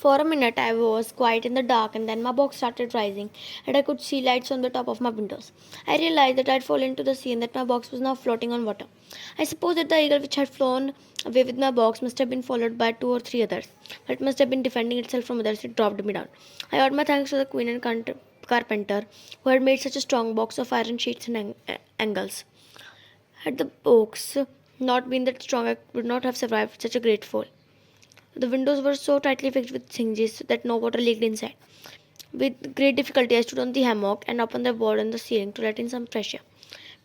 For a minute, I was quiet in the dark, and then my box started rising, and I could see lights on the top of my windows. I realized that I had fallen into the sea and that my box was now floating on water. I suppose that the eagle which had flown away with my box must have been followed by two or three others, but it must have been defending itself from others. It dropped me down. I owed my thanks to the queen and carpenter who had made such a strong box of iron sheets and angles. Had the box not been that strong, I would not have survived such a great fall. The windows were so tightly fixed with hinges that no water leaked inside. With great difficulty, I stood on the hammock and opened the board on the ceiling to let in some fresh air.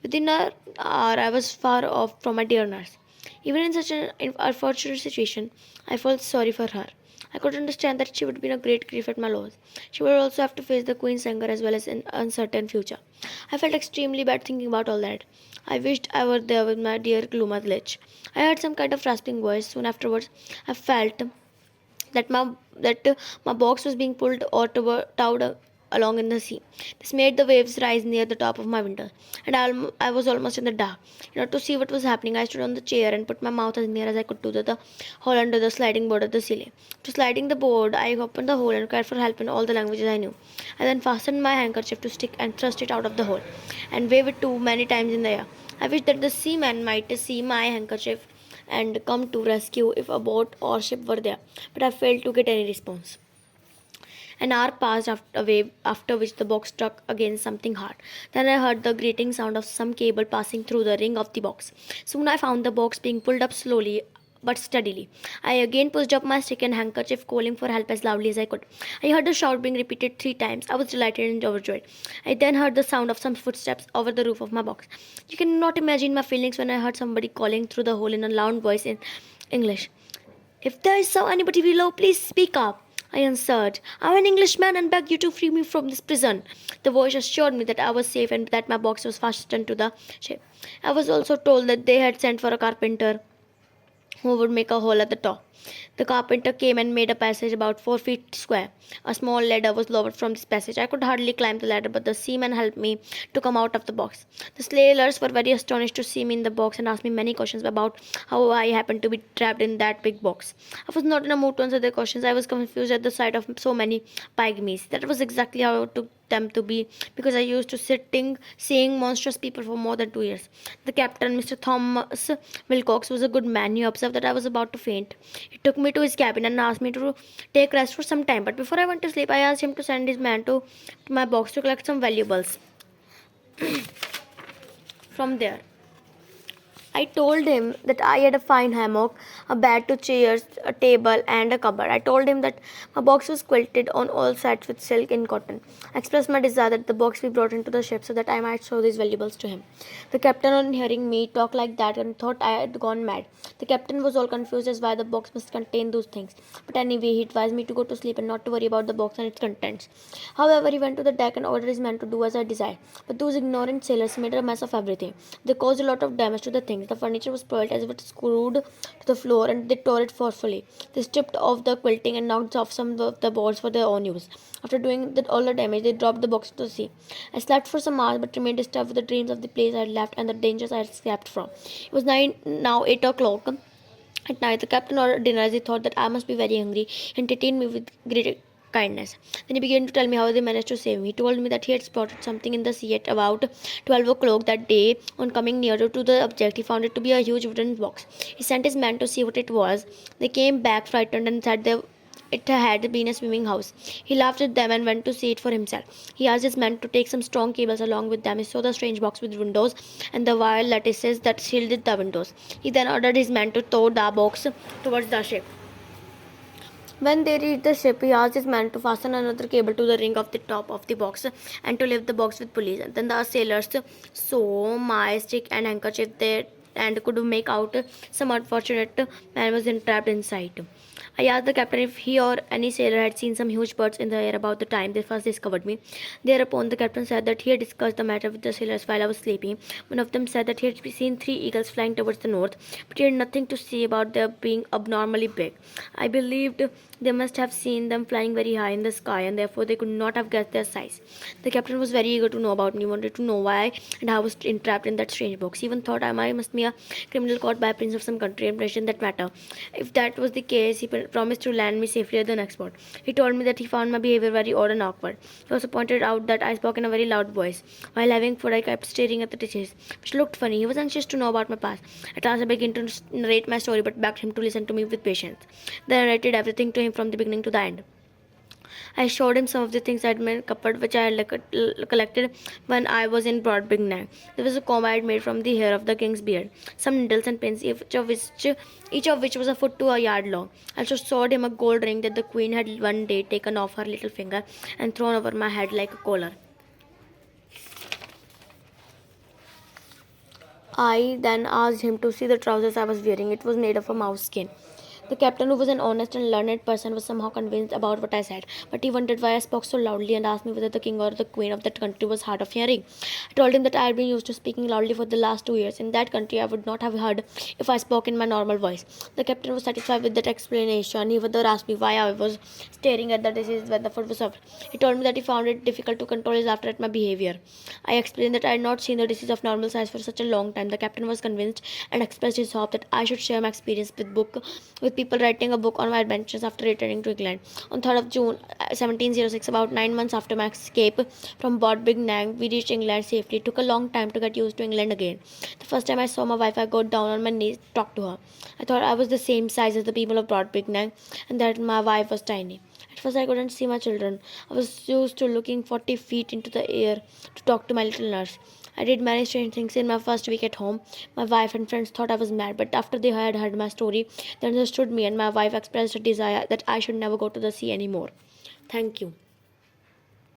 Within an hour, I was far off from my dear nurse. Even in such an unfortunate situation, I felt sorry for her. I could understand that she would be in a great grief at my loss. She would also have to face the queen's anger as well as an uncertain future. I felt extremely bad thinking about all that. I wished I were there with my dear Gluma Lich. I heard some kind of rasping voice. Soon afterwards, I felt that my box was being pulled or towed along in the sea. This made the waves rise near the top of my window, and I was almost in the dark. In order to see what was happening, I stood on the chair and put my mouth as near as I could to the hole under the sliding board of the ceiling. To sliding the board, I opened the hole and cried for help in all the languages I knew. I then fastened my handkerchief to stick and thrust it out of the hole, and waved it too many times in the air. I wished that the seaman might see my handkerchief and come to rescue if a boat or ship were there, but I failed to get any response. An hour passed away, after which the box struck against something hard. Then I heard the grating sound of some cable passing through the ring of the box. Soon I found the box being pulled up slowly but steadily. I again pushed up my stick and handkerchief, calling for help as loudly as I could. I heard the shout being repeated 3 times. I was delighted and overjoyed. I then heard the sound of some footsteps over the roof of my box. You cannot imagine my feelings when I heard somebody calling through the hole in a loud voice in English. If there is anybody below, please speak up. I answered, I'm an Englishman and beg you to free me from this prison. The voice assured me that I was safe and that my box was fastened to the ship. I was also told that they had sent for a carpenter who would make a hole at the top. The carpenter came and made a passage about 4 feet square. A small ladder was lowered from this passage. I could hardly climb the ladder, but the seaman helped me to come out of the box. The sailors were very astonished to see me in the box and asked me many questions about how I happened to be trapped in that big box. I was not in a mood to answer their questions. I was confused at the sight of so many pygmies. That was exactly how I took them to be, because I used to seeing monstrous people for more than 2 years. The captain, Mr. Thomas Wilcox, was a good man. He observed that I was about to faint. He took me to his cabin and asked me to take rest for some time. But before I went to sleep, I asked him to send his man to my box to collect some valuables from there. I told him that I had a fine hammock, a bed, 2 chairs, a table, and a cupboard. I told him that my box was quilted on all sides with silk and cotton. I expressed my desire that the box be brought into the ship so that I might show these valuables to him. The captain, on hearing me talk like that, and thought I had gone mad. The captain was all confused as why the box must contain those things. But anyway, he advised me to go to sleep and not to worry about the box and its contents. However, he went to the deck and ordered his men to do as I desired. But those ignorant sailors made a mess of everything. They caused a lot of damage to the things. The furniture was spoiled as it was screwed to the floor, and they tore it forcefully. They stripped off the quilting and knocked off some of the boards for their own use. After doing all the damage, they dropped the box into the sea. I slept for some hours, but remained disturbed with the dreams of the place I had left and the dangers I had escaped from. It was now 8 o'clock at night. The captain ordered dinner as he thought that I must be very hungry, and entertained me with great kindness. Then he began to tell me how they managed to save me. He told me that he had spotted something in the sea at about 12 o'clock that day. On coming nearer to the object, he found it to be a huge wooden box. He sent his men to see what it was. They came back frightened and said it had been a swimming house. He laughed at them and went to see it for himself. He asked his men to take some strong cables along with them. He saw the strange box with windows and the wire lattices that shielded the windows. He then ordered his men to tow the box towards the ship. When they reached the ship, he asked his man to fasten another cable to the ring of the top of the box and to lift the box with pulleys. Then the sailors saw my stick and handkerchief there and could make out some unfortunate man was entrapped inside. I asked the captain if he or any sailor had seen some huge birds in the air about the time they first discovered me. Thereupon the captain said that he had discussed the matter with the sailors while I was sleeping. One of them said that he had seen 3 eagles flying towards the north, but he had nothing to say about their being abnormally big. I believed they must have seen them flying very high in the sky, and therefore they could not have guessed their size. The captain was very eager to know about me, wanted to know why and how I was entrapped in that strange box. He even thought I must be a criminal caught by a prince of some country and mentioned that matter. If that was the case, he promised to land me safely at the next port. He told me that he found my behavior very odd and awkward. He also pointed out that I spoke in a very loud voice. While having food, I kept staring at the dishes, which looked funny. He was anxious to know about my past. At last, I began to narrate my story, but begged him to listen to me with patience. Then I narrated everything to him from the beginning to the end. I showed him some of the things I'd made cupboard which I had collected when I was in Broadbingnag. There was a comb I had made from the hair of the king's beard, some needles and pins, each of which was a foot to a yard long. I also showed him a gold ring that the queen had one day taken off her little finger and thrown over my head like a collar. I then asked him to see the trousers I was wearing. It was made of a mouse skin. The captain, who was an honest and learned person, was somehow convinced about what I said, but he wondered why I spoke so loudly and asked me whether the king or the queen of that country was hard of hearing. I told him that I had been used to speaking loudly for the last 2 years. In that country, I would not have heard if I spoke in my normal voice. The captain was satisfied with that explanation. He further asked me why I was staring at the dishes when the food was served. He told me that he found it difficult to control his laughter at my behavior. I explained that I had not seen the dishes of normal size for such a long time. The captain was convinced and expressed his hope that I should share my experience with people, writing a book on my adventures after returning to England. On 3rd of June 1706, about 9 months after my escape from Bodbignang, we reached England safely. It took a long time to get used to England again. The first time I saw my wife, I got down on my knees to talk to her. I thought I was the same size as the people of Broadbignang and that my wife was tiny. At first, I couldn't see my children. I was used to looking 40 feet into the air to talk to my little nurse. I did many strange things in my first week at home. My wife and friends thought I was mad, but after they had heard my story, they understood me, and my wife expressed a desire that I should never go to the sea anymore. Thank you.